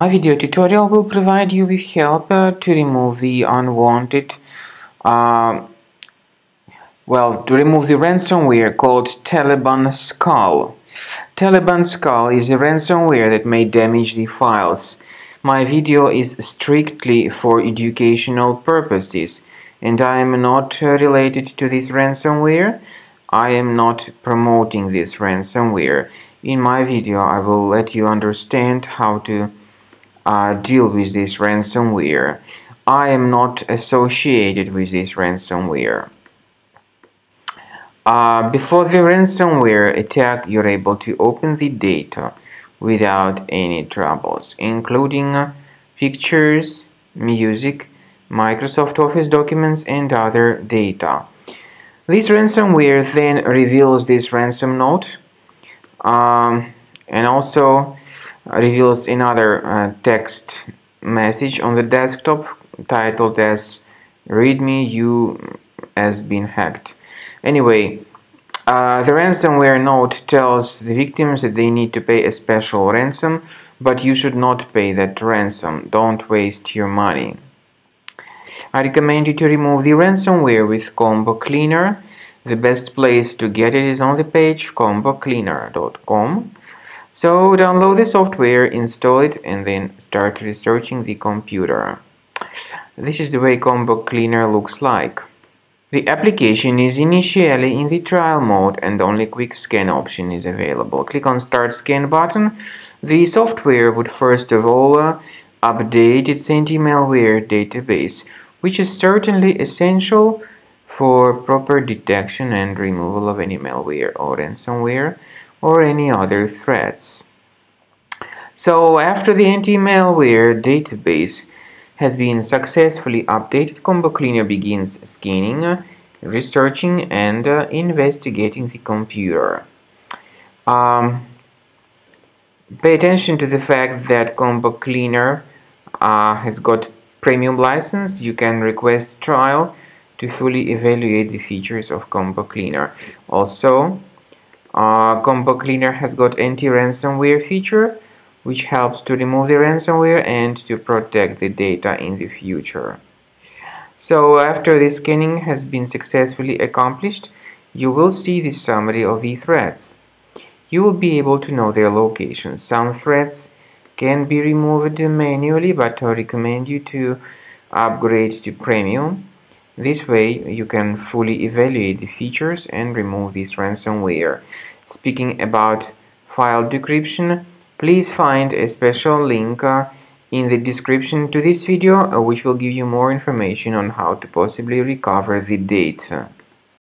My video tutorial will provide you with help to remove the unwanted, to remove the ransomware called Taliban Skull. Taliban Skull is a ransomware that may damage the files. My video is strictly for educational purposes, and I am not related to this ransomware. I am not promoting this ransomware. In my video, I will let you understand how to deal with this ransomware. I am not associated with this ransomware. Before the ransomware attack, you're able to open the data without any troubles, including pictures, music, Microsoft Office documents, and other data. This ransomware then reveals this ransom note and also reveals another text message on the desktop titled as "readme you has been hacked." Anyway, the ransomware note tells the victims that they need to pay a special ransom, but you should not pay that ransom. Don't waste your money. I recommend you to remove the ransomware with Combo Cleaner. The best place to get it is on the page combocleaner.com. So download the software, install it, and then start researching the computer. This is the way Combo Cleaner looks like. The application is initially in the trial mode and only quick scan option is available. Click on Start Scan button. The software would first of all update its anti-malware database, which is certainly essential for proper detection and removal of any malware or ransomware or any other threats. So after the anti-malware database has been successfully updated, Combo Cleaner begins scanning, researching, and investigating the computer. Pay attention to the fact that Combo Cleaner has got premium license. You can request trial to fully evaluate the features of Combo Cleaner. Also, Combo Cleaner has got anti-ransomware feature, which helps to remove the ransomware and to protect the data in the future. So after the scanning has been successfully accomplished, you will see the summary of the threats. You will be able to know their location. Some threats can be removed manually, but I recommend you to upgrade to premium. This way you can fully evaluate the features and remove this ransomware. Speaking about file decryption, please find a special link in the description to this video, which will give you more information on how to possibly recover the data.